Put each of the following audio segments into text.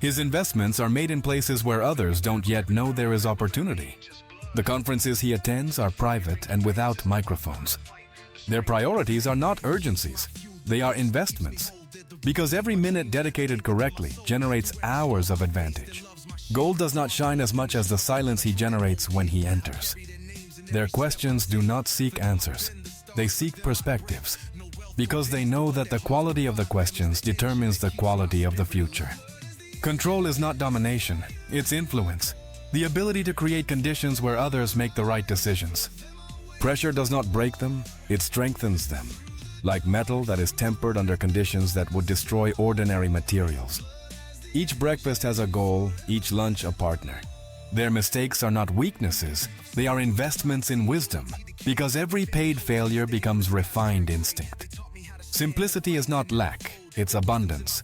His investments are made in places where others don't yet know there is opportunity. The conferences he attends are private and without microphones. Their priorities are not urgencies, they are investments. Because every minute dedicated correctly generates hours of advantage. Gold does not shine as much as the silence he generates when he enters. Their questions do not seek answers, they seek perspectives. Because they know that the quality of the questions determines the quality of the future. Control is not domination, it's influence. The ability to create conditions where others make the right decisions. Pressure does not break them, it strengthens them. Like metal that is tempered under conditions that would destroy ordinary materials. Each breakfast has a goal, each lunch a partner. Their mistakes are not weaknesses, they are investments in wisdom, because every paid failure becomes refined instinct. Simplicity is not lack, it's abundance,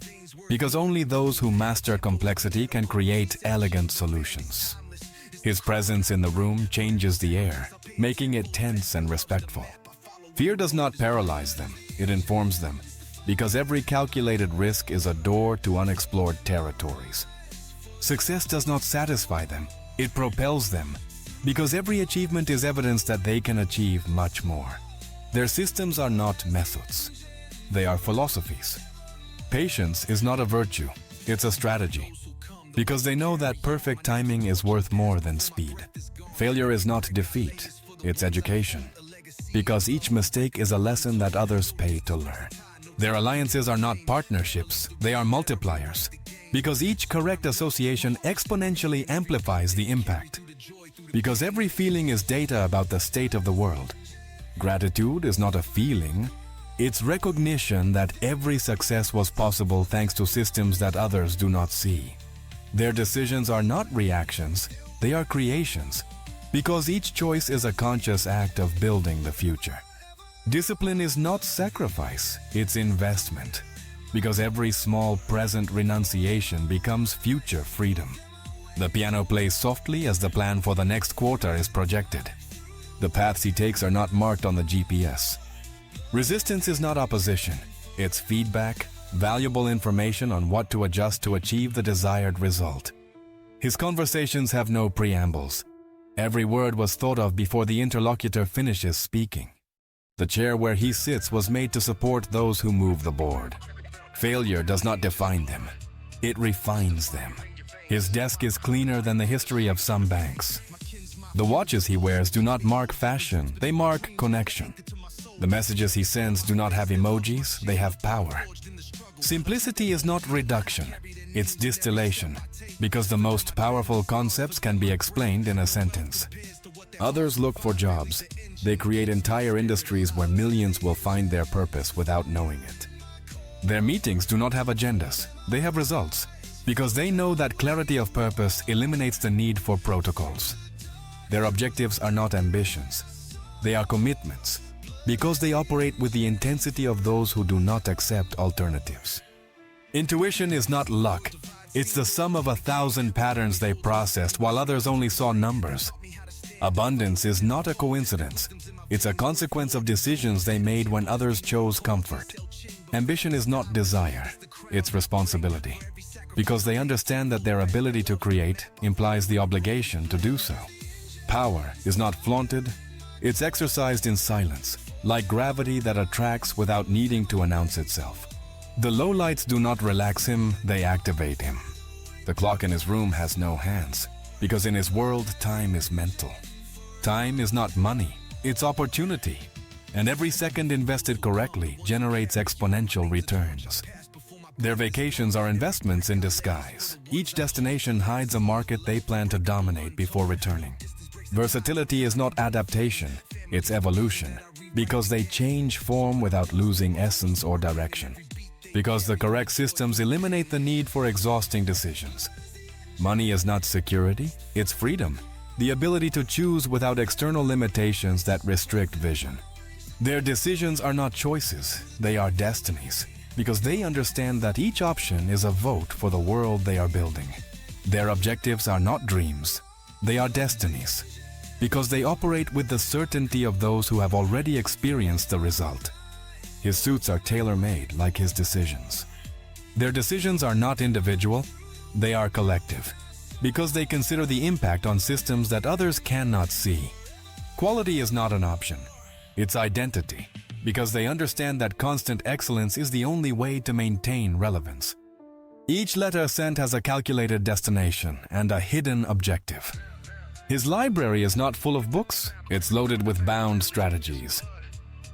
because only those who master complexity can create elegant solutions. His presence in the room changes the air, making it tense and respectful. Fear does not paralyze them, it informs them, because every calculated risk is a door to unexplored territories. Success does not satisfy them, it propels them, because every achievement is evidence that they can achieve much more. Their systems are not methods, they are philosophies. Patience is not a virtue, it's a strategy, because they know that perfect timing is worth more than speed. Failure is not defeat, it's education, because each mistake is a lesson that others pay to learn. Their alliances are not partnerships, they are multipliers, because each correct association exponentially amplifies the impact. Because every feeling is data about the state of the world. Gratitude is not a feeling, it's recognition that every success was possible thanks to systems that others do not see. Their decisions are not reactions, they are creations, because each choice is a conscious act of building the future. Discipline is not sacrifice, it's investment, because every small present renunciation becomes future freedom. The piano plays softly as the plan for the next quarter is projected. The paths he takes are not marked on the GPS. Resistance is not opposition, it's feedback, valuable information on what to adjust to achieve the desired result. His conversations have no preambles. Every word was thought of before the interlocutor finishes speaking. The chair where he sits was made to support those who move the board. Failure does not define them, it refines them. His desk is cleaner than the history of some banks. The watches he wears do not mark fashion, they mark connection. The messages he sends do not have emojis, they have power. Simplicity is not reduction, it's distillation, because the most powerful concepts can be explained in a sentence. Others look for jobs. They create entire industries where millions will find their purpose without knowing it. Their meetings do not have agendas, they have results, because they know that clarity of purpose eliminates the need for protocols. Their objectives are not ambitions, they are commitments, because they operate with the intensity of those who do not accept alternatives. Intuition is not luck, it's the sum of 1,000 patterns they processed while others only saw numbers. Abundance is not a coincidence, it's a consequence of decisions they made when others chose comfort. Ambition is not desire, it's responsibility, because they understand that their ability to create implies the obligation to do so. Power is not flaunted, it's exercised in silence, like gravity that attracts without needing to announce itself. The lowlights do not relax him, they activate him. The clock in his room has no hands, because in his world time is mental. Time is not money, it's opportunity, and every second invested correctly generates exponential returns. Their vacations are investments in disguise. Each destination hides a market they plan to dominate before returning. Versatility is not adaptation, it's evolution, because they change form without losing essence or direction. Because the correct systems eliminate the need for exhausting decisions. Money is not security, it's freedom, the ability to choose without external limitations that restrict vision. Their decisions are not choices, they are destinies, because they understand that each option is a vote for the world they are building. Their objectives are not dreams, they are destinies, because they operate with the certainty of those who have already experienced the result. His suits are tailor-made like his decisions. Their decisions are not individual, They are collective, because they consider the impact on systems that others cannot see. Quality is not an option, it's identity, because they understand that constant excellence is the only way to maintain relevance. Each letter sent has a calculated destination and a hidden objective. His library is not full of books, it's loaded with bound strategies.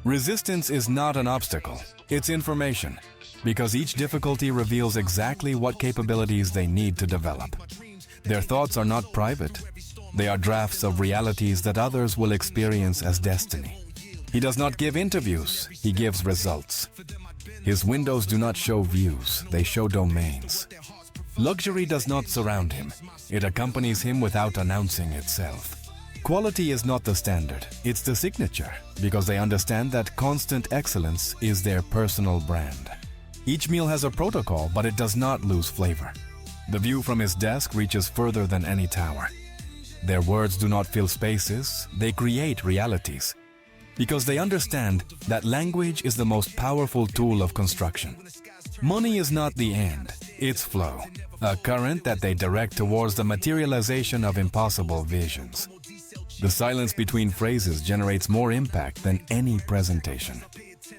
Resistance is not an obstacle, it's information, because each difficulty reveals exactly what capabilities they need to develop. Their thoughts are not private, they are drafts of realities that others will experience as destiny. He does not give interviews, he gives results. His windows do not show views, they show domains. Luxury does not surround him, it accompanies him without announcing itself. Quality is not the standard, it's the signature, because they understand that constant excellence is their personal brand. Each meal has a protocol, but it does not lose flavor. The view from his desk reaches further than any tower. Their words do not fill spaces, they create realities. Because they understand that language is the most powerful tool of construction. Money is not the end, it's flow, a current that they direct towards the materialization of impossible visions. The silence between phrases generates more impact than any presentation.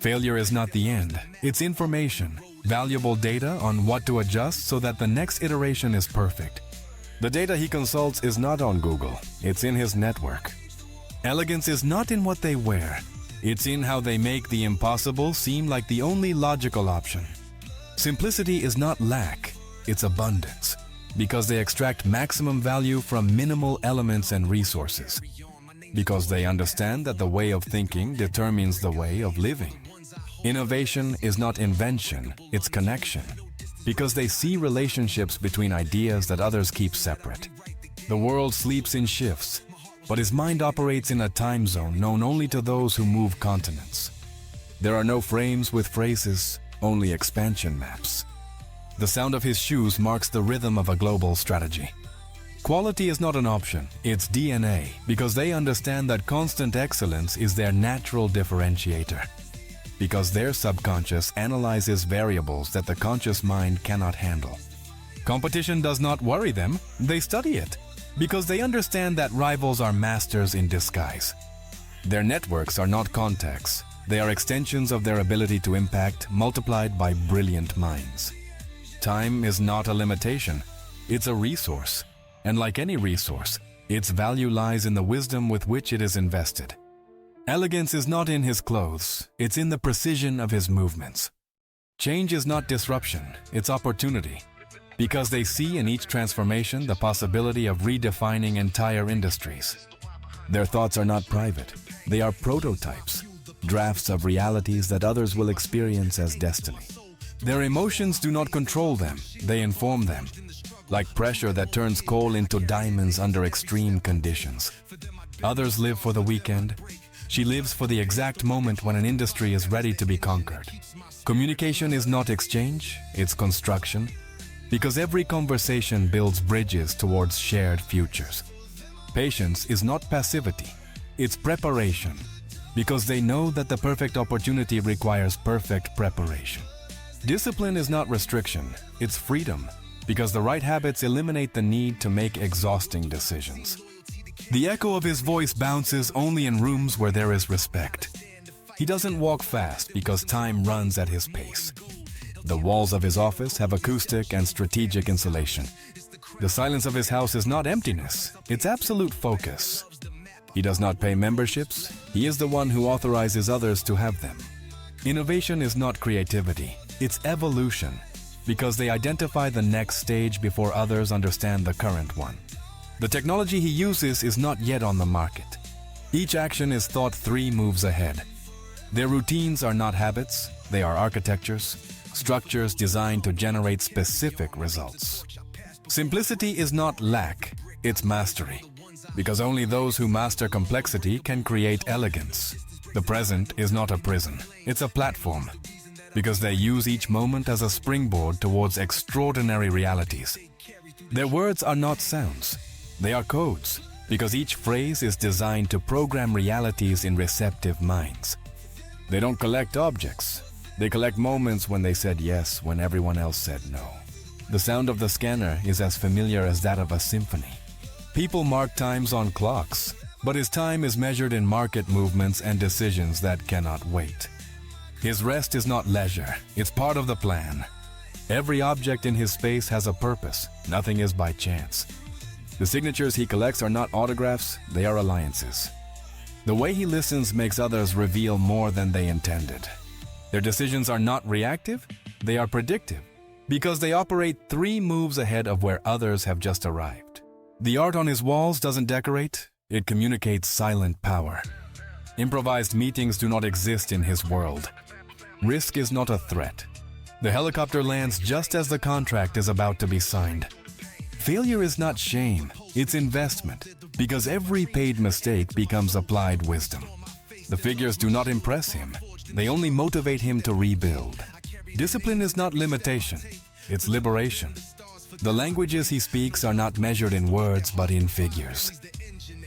Failure is not the end, it's information, valuable data on what to adjust so that the next iteration is perfect. The data he consults is not on Google, it's in his network. Elegance is not in what they wear, it's in how they make the impossible seem like the only logical option. Simplicity is not lack, it's abundance, because they extract maximum value from minimal elements and resources. Because they understand that the way of thinking determines the way of living. Innovation is not invention, it's connection, because they see relationships between ideas that others keep separate. The world sleeps in shifts, but his mind operates in a time zone known only to those who move continents. There are no frames with phrases, only expansion maps. The sound of his shoes marks the rhythm of a global strategy. Quality is not an option, it's DNA, because they understand that constant excellence is their natural differentiator. Because their subconscious analyzes variables that the conscious mind cannot handle. Competition does not worry them, they study it. Because they understand that rivals are masters in disguise. Their networks are not contacts, they are extensions of their ability to impact multiplied by brilliant minds. Time is not a limitation, it's a resource. And like any resource, its value lies in the wisdom with which it is invested. Elegance is not in his clothes, it's in the precision of his movements. Change is not disruption, it's opportunity. Because they see in each transformation the possibility of redefining entire industries. Their thoughts are not private, they are prototypes, drafts of realities that others will experience as destiny. Their emotions do not control them, they inform them. Like pressure that turns coal into diamonds under extreme conditions. Others live for the weekend. She lives for the exact moment when an industry is ready to be conquered. Communication is not exchange, it's construction. Because every conversation builds bridges towards shared futures. Patience is not passivity, it's preparation. Because they know that the perfect opportunity requires perfect preparation. Discipline is not restriction, it's freedom. Because the right habits eliminate the need to make exhausting decisions. The echo of his voice bounces only in rooms where there is respect. He doesn't walk fast because time runs at his pace. The walls of his office have acoustic and strategic insulation. The silence of his house is not emptiness, it's absolute focus. He does not pay memberships, he is the one who authorizes others to have them. Innovation is not creativity, it's evolution. Because they identify the next stage before others understand the current one. The technology he uses is not yet on the market. Each action is thought 3 moves ahead. Their routines are not habits, they are architectures, structures designed to generate specific results. Simplicity is not lack, it's mastery. Because only those who master complexity can create elegance. The present is not a prison, it's a platform. Because they use each moment as a springboard towards extraordinary realities. Their words are not sounds, they are codes, because each phrase is designed to program realities in receptive minds. They don't collect objects, they collect moments when they said yes when everyone else said no. The sound of the scanner is as familiar as that of a symphony. People mark times on clocks, but his time is measured in market movements and decisions that cannot wait. His rest is not leisure, it's part of the plan. Every object in his space has a purpose, nothing is by chance. The signatures he collects are not autographs, they are alliances. The way he listens makes others reveal more than they intended. Their decisions are not reactive, they are predictive, because they operate 3 moves ahead of where others have just arrived. The art on his walls doesn't decorate, it communicates silent power. Improvised meetings do not exist in his world. Risk is not a threat. The helicopter lands just as the contract is about to be signed. Failure is not shame, it's investment, because every paid mistake becomes applied wisdom. The figures do not impress him, they only motivate him to rebuild. Discipline is not limitation, it's liberation. The languages he speaks are not measured in words but in figures.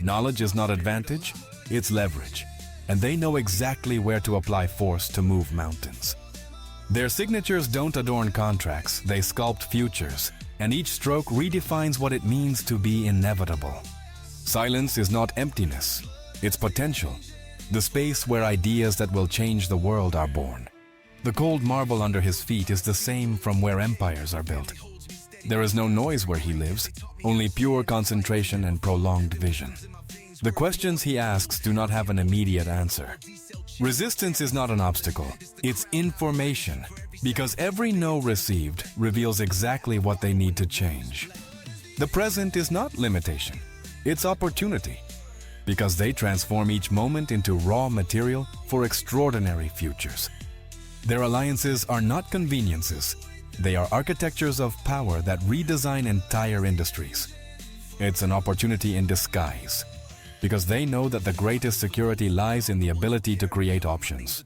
Knowledge is not advantage, it's leverage, and they know exactly where to apply force to move mountains. Their signatures don't adorn contracts, they sculpt futures, and each stroke redefines what it means to be inevitable. Silence is not emptiness, it's potential, the space where ideas that will change the world are born. The cold marble under his feet is the same from where empires are built. There is no noise where he lives, only pure concentration and prolonged vision. The questions he asks do not have an immediate answer. Resistance is not an obstacle, it's information, because every no received reveals exactly what they need to change. The present is not limitation, it's opportunity, because they transform each moment into raw material for extraordinary futures. Their alliances are not conveniences, they are architectures of power that redesign entire industries. It's an opportunity in disguise, because they know that the greatest security lies in the ability to create options.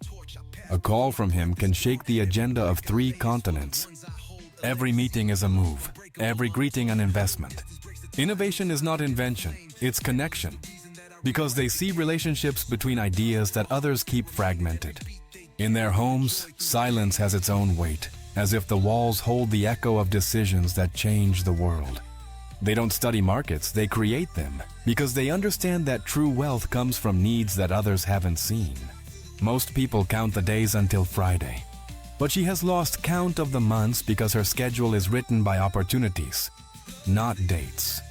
A call from him can shake the agenda of 3 continents. Every meeting is a move, every greeting an investment. Innovation is not invention, it's connection, because they see relationships between ideas that others keep fragmented. In their homes, silence has its own weight, as if the walls hold the echo of decisions that change the world. They don't study markets, they create them, because they understand that true wealth comes from needs that others haven't seen. Most people count the days until Friday, but she has lost count of the months because her schedule is written by opportunities, not dates.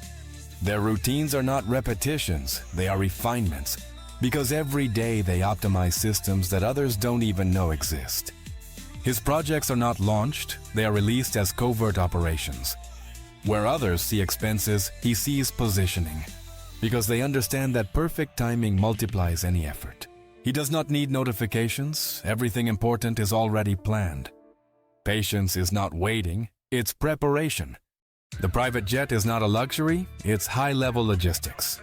Their routines are not repetitions, they are refinements, because every day they optimize systems that others don't even know exist. His projects are not launched, they are released as covert operations. Where others see expenses, he sees positioning, because they understand that perfect timing multiplies any effort. He does not need notifications, everything important is already planned. Patience is not waiting, it's preparation. The private jet is not a luxury, it's high-level logistics.